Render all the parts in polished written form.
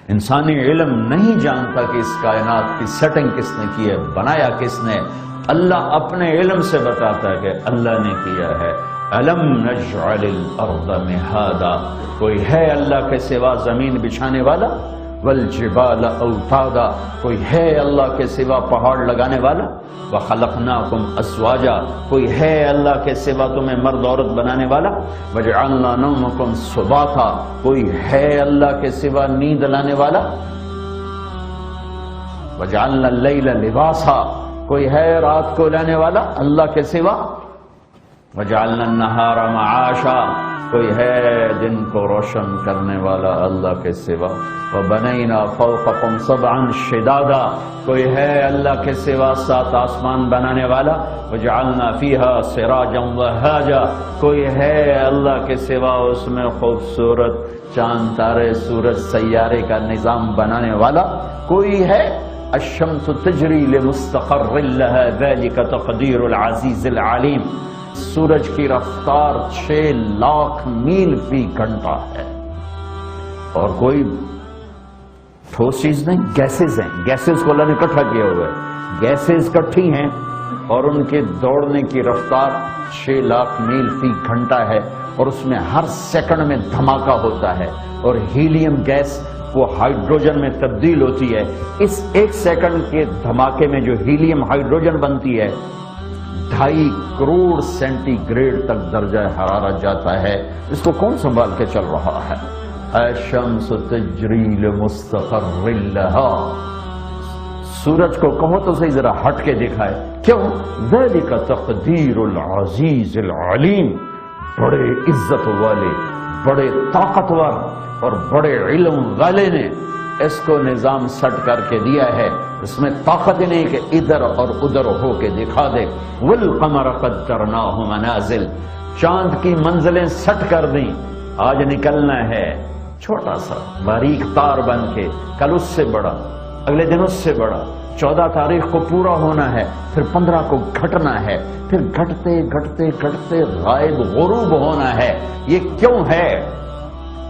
انسانی علم نہیں جانتا کہ اس کائنات کی سیٹنگ کس نے کی ہے، بنایا کس نے۔ اللہ اپنے علم سے بتاتا ہے کہ اللہ نے کیا ہے۔ أَلَمْ نَجْعَلِ الْأَرْضَ مِهَادًا، کوئی ہے اللہ کے سوا زمین بچھانے والا؟ وَالْجِبَالَ أَوْتَادًا، کوئی ہے اللہ کے سوا پہاڑ لگانے والا؟ وَخَلَقْنَاكُمْ أَزْوَاجًا، کوئی ہے اللہ کے سوا تمہیں مرد عورت بنانے والا؟ وَجَعَلْنَا نَوْمَكُمْ سُبَاتًا، کوئی ہے اللہ کے سوا نیند لانے والا؟ وَجَعَلْنَا اللَّيْلَ لِبَاسًا، کوئی ہے رات کو لانے والا اللہ کے سوا؟ وَجَعَلْنَا النَّهَارَ مَعَاشًا، کوئی ہے دن کو روشن کرنے والا اللہ کے سوا؟ وَبَنَيْنَا فَوْقَكُمْ سَبْعًا شِدَادًا، کوئی ہے اللہ کے سوا 7 آسمان بنانے والا؟ وَجَعَلْنَا فِيهَا سِرَاجًا وَهَّاجًا، کوئی ہے اللہ کے سوا اس میں خوبصورت چاند تارے سورج سیارے کا نظام بنانے والا کوئی ہے؟ الشمس تجری لمستقر لها ذلك تقدیر العزیز العلیم، سورج کی رفتار 6 لاکھ میل فی گھنٹہ ہے، اور کوئی ٹھوس چیز نہیں، گیسز ہیں، گیسز کو اللہ نے اکٹھا کیا ہوا ہے، گیسز اکٹھی ہیں اور ان کے دوڑنے کی رفتار 6 لاکھ میل فی گھنٹہ ہے، اور اس میں ہر سیکنڈ میں دھماکہ ہوتا ہے، اور ہیلیم گیس وہ ہائیڈروجن میں تبدیل ہوتی ہے۔ اس 1 سیکنڈ کے دھماکے میں جو ہیلیم ہائیڈروجن بنتی ہے 2.5 کروڑ سینٹی گریڈ تک درجہ حرارت جاتا ہے۔ اس کو کون سنبھال کے چل رہا ہے؟ الشمس تجری لمستقر لها، سورج کو کہو تو صحیح ذرا ہٹ کے دکھائے، کیوں؟ ذلک تقدیر العزیز العلیم، بڑے عزت والے، بڑے طاقتور اور بڑے علم والے نے اس کو نظام سٹ کر کے دیا ہے، اس میں طاقت ہی نہیں کہ ادھر اور ادھر ہو کے دکھا دے۔ والقمر قدرناہ منازل، چاند کی منزلیں سٹ کر دیں، آج نکلنا ہے چھوٹا سا باریک تار بن کے، کل اس سے بڑا، اگلے دن اس سے بڑا، 14 تاریخ کو پورا ہونا ہے، پھر 15 کو گھٹنا ہے، پھر گھٹتے گھٹتے گھٹتے غائب غروب ہونا ہے۔ یہ کیوں ہے؟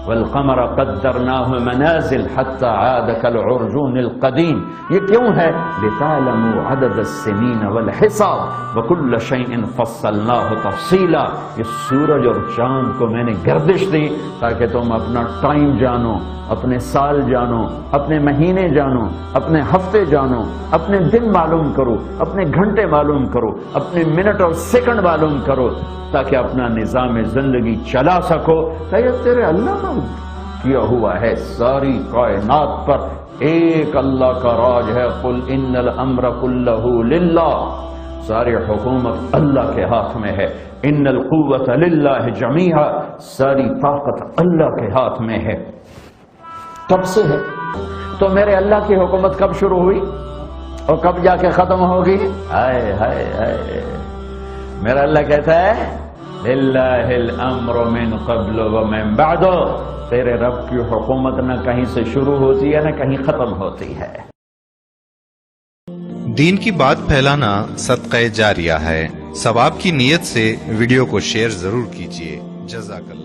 والقمر قدرناہ منازل حتی عاد کالعرجون القدیم، یہ کیوں ہے؟ لتعلموا عدد السنین والحساب وکل شیء فصلناہ تفصیلا، یہ سورج اور چاند کو میں نے گردش دی تاکہ تم اپنا ٹائم جانو، اپنے سال جانو، اپنے مہینے جانو، اپنے ہفتے جانو، اپنے دن معلوم کرو، اپنے گھنٹے معلوم کرو، اپنے منٹ اور سیکنڈ معلوم کرو، تاکہ اپنا نظام زندگی چلا سکو۔ کہ یہ تیرے اللہ نے کیا ہوا ہے، ساری کائنات پر ایک اللہ کا راج ہے۔ قل ان الامر کلہ للہ، ساری حکومت اللہ کے ہاتھ میں ہے۔ ان القوت للہ جمیعا، ساری طاقت اللہ کے ہاتھ میں ہے۔ کب سے ہے؟ تو میرے اللہ کی حکومت کب شروع ہوئی اور کب جا کے ختم ہوگی؟ ہائے ہائے ہائے، میرا اللہ کہتا ہے للہ الامر من قبل ومن بعد، تیرے رب کی حکومت نہ کہیں سے شروع ہوتی ہے نہ کہیں ختم ہوتی ہے۔ دین کی بات پھیلانا صدقہ جاریہ ہے، ثواب کی نیت سے ویڈیو کو شیئر ضرور کیجیے۔ جزاک اللہ۔